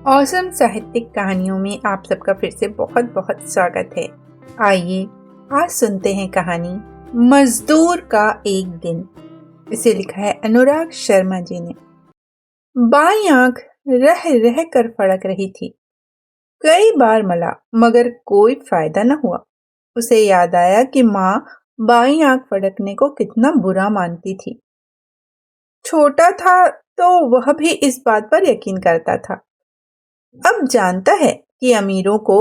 Awesome साहित्यिक कहानियों में आप सबका फिर से बहुत बहुत स्वागत है। आइए आज सुनते हैं कहानी मजदूर का एक दिन। इसे लिखा है अनुराग शर्मा जी ने। बाईं आंख रह रह कर फड़क रही थी। कई बार मला मगर कोई फायदा न हुआ। उसे याद आया कि माँ बाईं आंख फड़कने को कितना बुरा मानती थी। छोटा था तो वह भी इस बात पर यकीन करता था। अब जानता है कि अमीरों को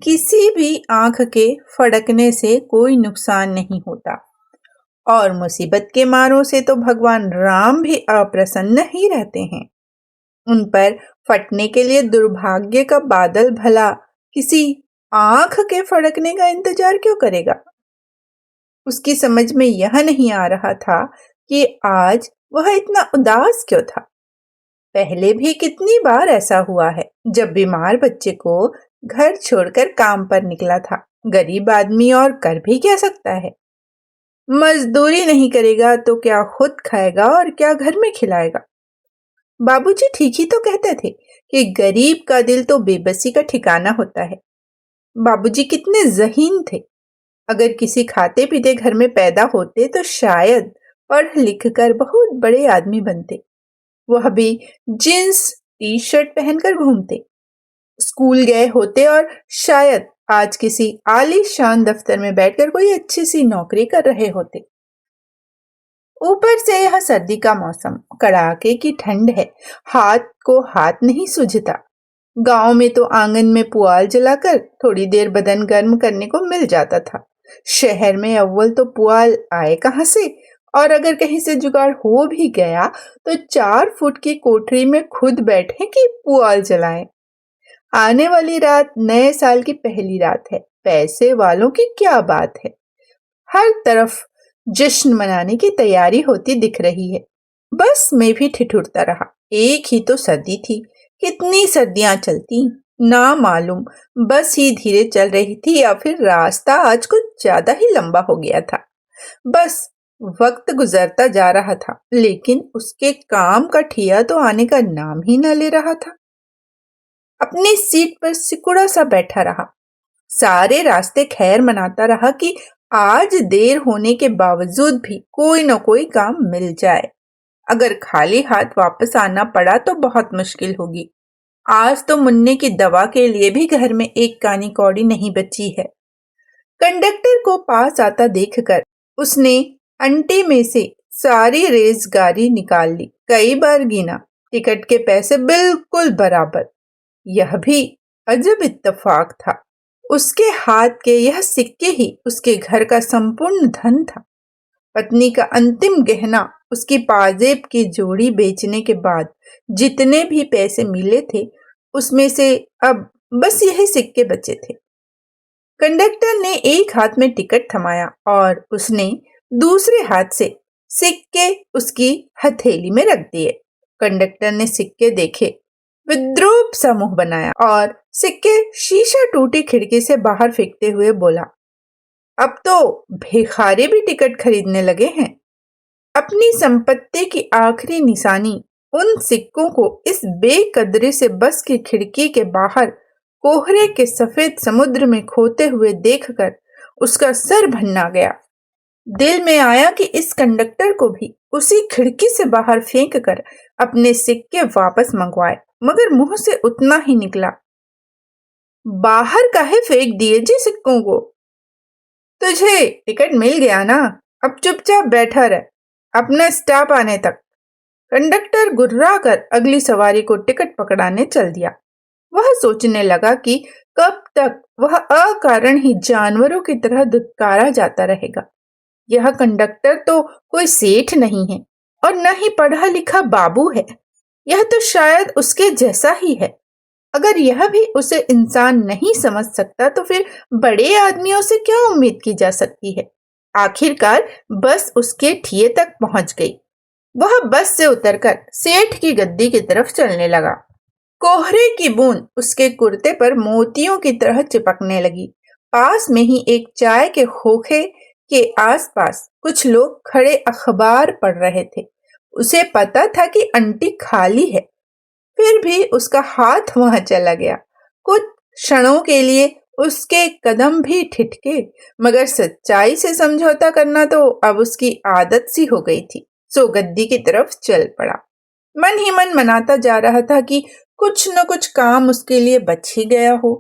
किसी भी आंख के फड़कने से कोई नुकसान नहीं होता और मुसीबत के मारों से तो भगवान राम भी अप्रसन्न ही रहते हैं। उन पर फटने के लिए दुर्भाग्य का बादल भला किसी आंख के फड़कने का इंतजार क्यों करेगा। उसकी समझ में यह नहीं आ रहा था कि आज वह इतना उदास क्यों था। पहले भी कितनी बार ऐसा हुआ है जब बीमार बच्चे को घर छोड़कर काम पर निकला था। गरीब आदमी और कर भी क्या सकता है। मजदूरी नहीं करेगा तो क्या खुद खाएगा और क्या घर में खिलाएगा। बाबूजी ठीक ही तो कहते थे कि गरीब का दिल तो बेबसी का ठिकाना होता है। बाबूजी कितने ज़हीन थे। अगर किसी खाते पीते घर में पैदा होते तो शायद पढ़ लिख कर बहुत बड़े आदमी बनते। वह भी जींस टी शर्ट पहनकर घूमते। स्कूल गए होते और शायद आज किसी आलीशान दफ्तर में बैठकर कोई अच्छी सी नौकरी कर रहे होते। ऊपर से यह सर्दी का मौसम, कड़ाके की ठंड है। हाथ को हाथ नहीं सूझता। गांव में तो आंगन में पुआल जलाकर थोड़ी देर बदन गर्म करने को मिल जाता था। शहर में अव्वल तो पुआल आए कहां से, और अगर कहीं से जुगाड़ हो भी गया तो 4 फुट की कोठरी में खुद बैठे कि पुआल जलाएं। आने वाली रात नए साल की पहली रात है। पैसे वालों की क्या बात है। हर तरफ जश्न मनाने की तैयारी होती दिख रही है। बस मैं भी ठिठुरता रहा। एक ही तो सर्दी थी, कितनी सर्दियां चलती ना मालूम। बस ही धीरे चल रही थी या फिर रास्ता आज कुछ ज्यादा ही लंबा हो गया था। बस वक्त गुजरता जा रहा था लेकिन उसके काम का ठिया तो आने का नाम ही न ले रहा था। अपनी सीट पर सिकुड़ा सा बैठा रहा। सारे रास्ते खैर मनाता रहा कि आज देर होने के बावजूद भी कोई न कोई काम मिल जाए। अगर खाली हाथ वापस आना पड़ा तो बहुत मुश्किल होगी। आज तो मुन्ने की दवा के लिए भी घर में एक कानी कौड़ी नहीं बची है। कंडक्टर को पास आता देखकर उसने अंटी में से सारी रेज़गारी निकाल ली। कई बार गिना, टिकट के पैसे बिल्कुल बराबर। यह भी अजब इत्तेफाक था। उसके हाथ के यह सिक्के ही उसके घर का संपूर्ण धन था। पत्नी का अंतिम गहना, उसकी पाजेब की जोड़ी बेचने के बाद जितने भी पैसे मिले थे उसमें से अब बस यही सिक्के बचे थे। कंडक्टर ने एक हाथ में टिकट थमाया और उसने दूसरे हाथ से सिक्के उसकी हथेली में रख दिए। कंडक्टर ने सिक्के देखे, विद्रूप सा मुंह बनाया और सिक्के शीशा टूटी खिड़की से बाहर फेंकते हुए बोला, अब तो भिखारी भी टिकट खरीदने लगे हैं। अपनी संपत्ति की आखिरी निशानी उन सिक्कों को इस बेकदरी से बस की खिड़की के बाहर कोहरे के सफेद समुद्र में खोते हुए देखकर उसका सर भन्ना गया। दिल में आया कि इस कंडक्टर को भी उसी खिड़की से बाहर फेंक कर अपने सिक्के वापस मंगवाए, मगर मुंह से उतना ही निकला, बाहर काहे फेंक दिए जी सिक्कों को। तुझे टिकट मिल गया ना, अब चुपचाप बैठा रह अपना स्टॉप आने तक। कंडक्टर गुर्रा कर अगली सवारी को टिकट पकड़ाने चल दिया। वह सोचने लगा कि कब तक वह अकारण ही जानवरों की तरह दुत्कारा जाता रहेगा। यह कंडक्टर तो कोई सेठ नहीं है और न ही पढ़ा लिखा बाबू है। यह तो शायद उसके जैसा ही है। अगर यह भी उसे इंसान नहीं समझ सकता तो फिर बड़े आदमियों से क्या उम्मीद की जा सकती है। आखिरकार बस उसके ठिये तक पहुंच गई। वह बस से उतरकर सेठ की गद्दी की तरफ चलने लगा। कोहरे की बूंद उसके कुर्ते पर मोतियों की तरह चिपकने लगी। पास में ही एक चाय के खोखे के आसपास कुछ लोग खड़े अखबार पढ़ रहे थे। उसे पता था कि अंटी खाली है, फिर भी उसका हाथ वहां चला गया। कुछ क्षणों के लिए उसके कदम भी ठिठके, मगर सच्चाई से समझौता करना तो अब उसकी आदत सी हो गई थी। सो गद्दी की तरफ चल पड़ा। मन ही मन मनाता जा रहा था कि कुछ न कुछ काम उसके लिए बच ही गया हो।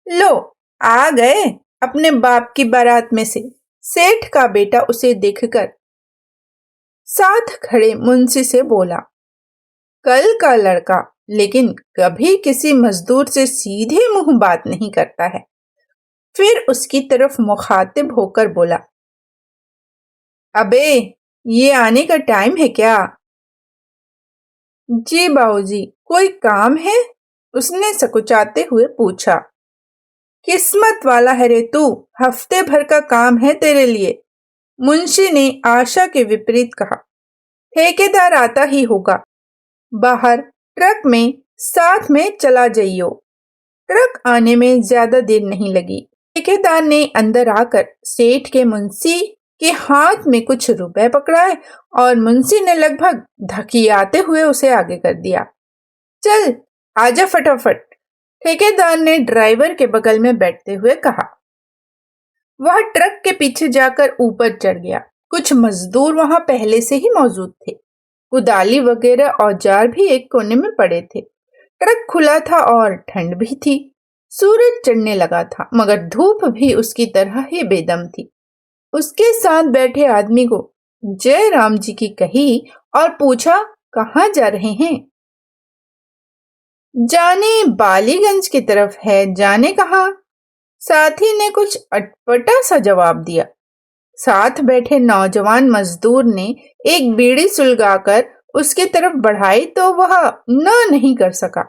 लो, आ गए अपने बाप की बारात में से। सेठ का बेटा उसे देखकर साथ खड़े मुंशी से बोला, कल का लड़का लेकिन कभी किसी मजदूर से सीधे मुंह बात नहीं करता है। फिर उसकी तरफ मुखातिब होकर बोला, अबे, ये आने का टाइम है क्या? जी बाबूजी, कोई काम है? उसने सकुचाते हुए पूछा। किस्मत वाला है रे तू, हफ्ते भर का काम है तेरे लिए, मुंशी ने आशा के विपरीत कहा। ठेकेदार आता ही होगा, बाहर ट्रक में साथ में चला जाइयो। ट्रक आने में ज्यादा देर नहीं लगी। ठेकेदार ने अंदर आकर सेठ के मुंशी के हाथ में कुछ रुपए पकड़ाए और मुंशी ने लगभग धकियाते हुए उसे आगे कर दिया। चल, आजा फटाफट, ठेकेदार ने ड्राइवर के बगल में बैठते हुए कहा। वह ट्रक के पीछे जाकर ऊपर चढ़ गया। कुछ मजदूर वहां पहले से ही मौजूद थे। कुदाली वगैरह औजार भी एक कोने में पड़े थे। ट्रक खुला था और ठंड भी थी। सूरज चढ़ने लगा था, मगर धूप भी उसकी तरह ही बेदम थी। उसके साथ बैठे आदमी को जय राम जी की कही और पूछा, कहाँ जा रहे हैं? जाने बालीगंज की तरफ है, जाने कहाँ? साथी ने कुछ अटपटा सा जवाब दिया। साथ बैठे नौजवान मजदूर ने एक बीड़ी सुलगाकर उसकी तरफ बढ़ाई तो वह न नहीं कर सका।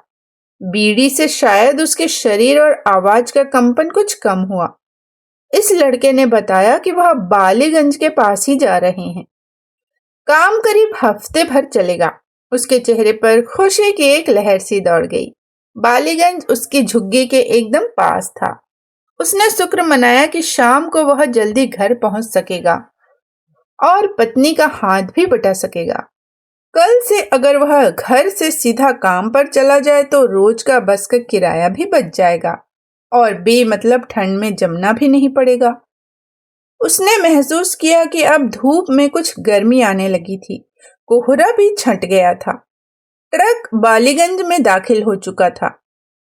बीड़ी से शायद उसके शरीर और आवाज का कंपन कुछ कम हुआ। इस लड़के ने बताया कि वह बालीगंज के पास ही जा रहे हैं। काम करीब हफ्ते भर चलेगा। उसके चेहरे पर खुशी की एक लहर सी दौड़ गई। बालीगंज उसकी झुग्गी के एकदम पास था। उसने शुक्र मनाया कि शाम को वह जल्दी घर पहुंच सकेगा और पत्नी का हाथ भी बटा सकेगा। कल से अगर वह घर से सीधा काम पर चला जाए तो रोज का बस का किराया भी बच जाएगा और बेमतलब ठंड में जमना भी नहीं पड़ेगा। उसने महसूस किया कि अब धूप में कुछ गर्मी आने लगी थी। कोहरा भी छंट गया था। ट्रक बालीगंज में दाखिल हो चुका था।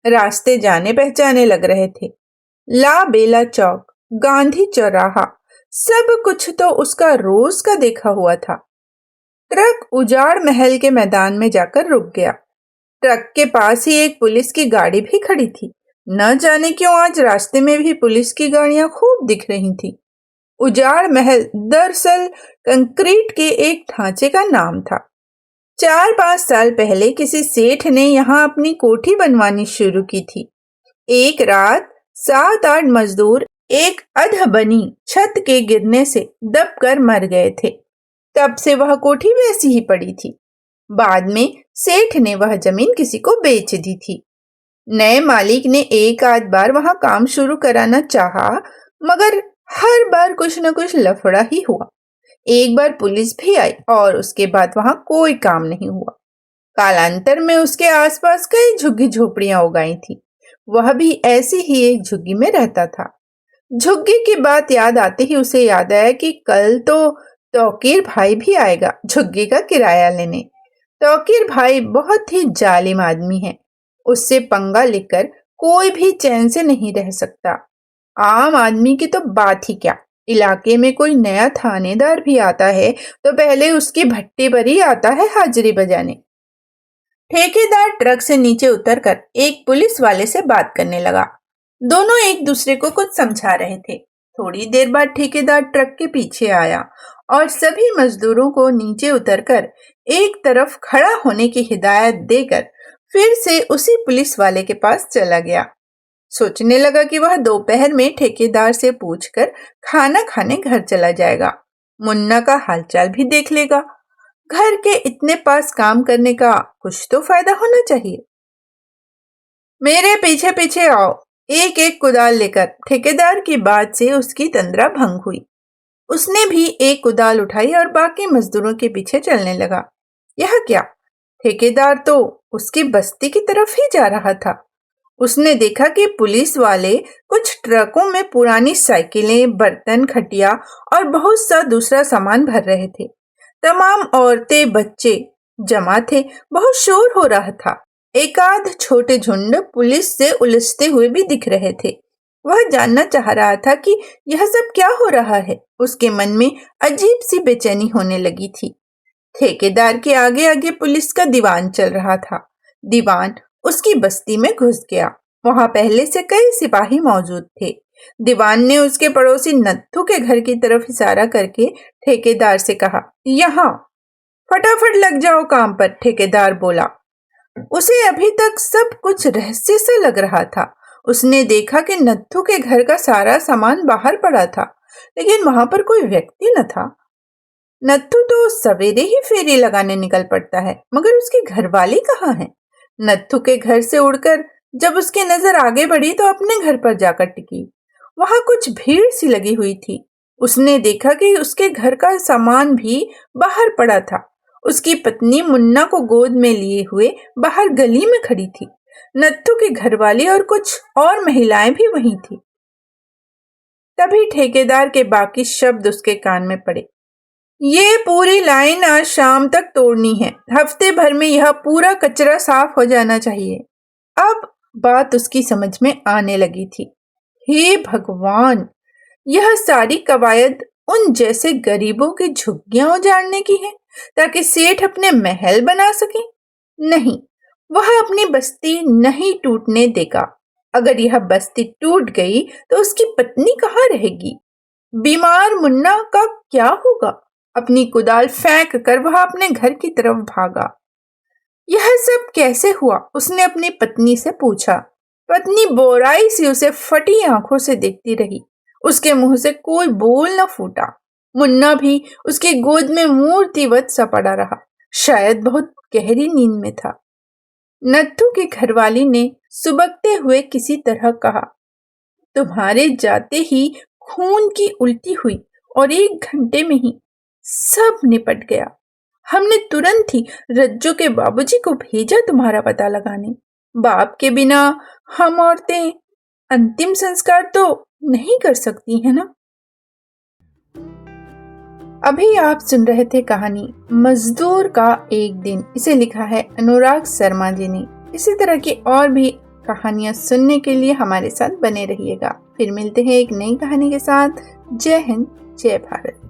रास्ते जाने पहचाने लग रहे थे। ला बेला चौक, गांधी चौराहा, सब कुछ तो उसका रोज का देखा हुआ था। ट्रक उजाड़ महल के मैदान में जाकर रुक गया। ट्रक के पास ही एक पुलिस की गाड़ी भी खड़ी थी। न जाने क्यों आज रास्ते में भी पुलिस की गाड़ियां खूब दिख रही थी। उजाड़ महल दरअसल कंक्रीट के एक ढांचे का नाम था। 4-5 साल पहले किसी सेठ ने यहाँ अपनी कोठी बनवानी शुरू की थी। एक रात 7-8 मजदूर एक अधबनी छत के गिरने से दबकर मर गए थे। तब से वह कोठी वैसी ही पड़ी थी। बाद में सेठ ने वह जमीन किसी को बेच दी थी। नए मालिक ने एक आध बार वहां काम शुरू कराना चाहा, मगर हर बार कुछ न कुछ लफड़ा ही हुआ। एक बार पुलिस भी आई और उसके बाद वहां कोई काम नहीं हुआ। कालांतर में उसके आसपास कई झुग्गी झोपड़ियां उगाई थी। वह भी ऐसी ही एक झुग्गी में रहता था। झुग्गी की बात याद आते ही उसे याद आया कि कल तो तौकीर भाई भी आएगा झुग्गी का किराया लेने। तौकीर भाई बहुत ही जालिम आदमी है। उससे पंगा लेकर कोई भी चैन से नहीं रह सकता। आम आदमी की तो बात ही क्या, इलाके में कोई नया थानेदार भी आता है तो पहले उसकी भट्टी पर ही आता है हाजिरी बजाने। ठेकेदार ट्रक से नीचे उतरकर एक पुलिस वाले से बात करने लगा। दोनों एक दूसरे को कुछ समझा रहे थे। थोड़ी देर बाद ठेकेदार ट्रक के पीछे आया और सभी मजदूरों को नीचे उतरकर एक तरफ खड़ा होने की हिदायत देकर फिर से उसी पुलिस वाले के पास चला गया। सोचने लगा कि वह दोपहर में ठेकेदार से पूछकर खाना खाने घर चला जाएगा। मुन्ना का हालचाल भी देख लेगा। घर के इतने पास काम करने का कुछ तो फायदा होना चाहिए। मेरे पीछे पीछे आओ, एक एक कुदाल लेकर। ठेकेदार की बात से उसकी तंद्रा भंग हुई। उसने भी एक कुदाल उठाई और बाकी मजदूरों के पीछे चलने लगा। यह क्या, ठेकेदार तो उसकी बस्ती की तरफ ही जा रहा था। उसने देखा कि पुलिस वाले कुछ ट्रकों में पुरानी साइकिलें, बर्तन, खटिया और बहुत सा दूसरा सामान भर रहे थे। तमाम औरतें, बच्चे जमा थे। बहुत शोर हो रहा था। एक आध छोटे झुंड पुलिस से उलझते हुए भी दिख रहे थे। वह जानना चाह रहा था कि यह सब क्या हो रहा है। उसके मन में अजीब सी बेचैनी होने लगी थी। ठेकेदार के आगे आगे पुलिस का दीवान चल रहा था। दीवान उसकी बस्ती में घुस गया। वहां पहले से कई सिपाही मौजूद थे। दीवान ने उसके पड़ोसी नत्थू के घर की तरफ इशारा करके ठेकेदार से कहा, यहाँ फटाफट लग जाओ काम पर। ठेकेदार बोला। उसे अभी तक सब कुछ रहस्य सा लग रहा था। उसने देखा कि नत्थू के घर का सारा सामान बाहर पड़ा था, लेकिन वहां पर कोई व्यक्ति न था। नत्थू तो सवेरे ही फेरी लगाने निकल पड़ता है, मगर उसकी घरवाली कहाँ है? नत्थू के घर से उड़कर जब उसकी नजर आगे बढ़ी तो अपने घर पर जाकर टिकी। वहां कुछ भीड़ सी लगी हुई थी। उसने देखा कि उसके घर का सामान भी बाहर पड़ा था। उसकी पत्नी मुन्ना को गोद में लिए हुए बाहर गली में खड़ी थी। नत्थू की घरवाली और कुछ और महिलाएं भी वहीं थी। तभी ठेकेदार के बाकी शब्द उसके कान में पड़े। ये पूरी लाइन आज शाम तक तोड़नी है। हफ्ते भर में यह पूरा कचरा साफ हो जाना चाहिए। अब बात उसकी समझ में आने लगी थी। हे भगवान, यह सारी कवायद उन जैसे गरीबों की झुग्गियां उजाड़ने की है ताकि सेठ अपने महल बना सके। नहीं, वह अपनी बस्ती नहीं टूटने देगा। अगर यह बस्ती टूट गई तो उसकी पत्नी कहाँ रहेगी? बीमार मुन्ना का क्या होगा? अपनी कुदाल फेंक कर वह अपने घर की तरफ भागा। यह सब कैसे हुआ? उसने अपनी पत्नी से पूछा। पत्नी बोराई से उसे फटी आंखों से देखती रही। उसके मुंह से कोई बोल न फूटा। मुन्ना भी उसकी गोद में मूर्तिवत सा पड़ा रहा, शायद बहुत गहरी नींद में था। नत्थू की घरवाली ने सुबकते हुए किसी तरह कहा, तुम्हारे जाते ही खून की उल्टी हुई और 1 घंटे में ही सब निपट गया। हमने तुरंत ही रज्जो के बाबूजी को भेजा तुम्हारा पता लगाने। बाप के बिना हम औरतें अंतिम संस्कार तो नहीं कर सकती है ना। अभी आप सुन रहे थे कहानी मजदूर का एक दिन। इसे लिखा है अनुराग शर्मा जी ने। इसी तरह की और भी कहानियां सुनने के लिए हमारे साथ बने रहिएगा। फिर मिलते हैं एक नई कहानी के साथ। जय हिंद, जय भारत।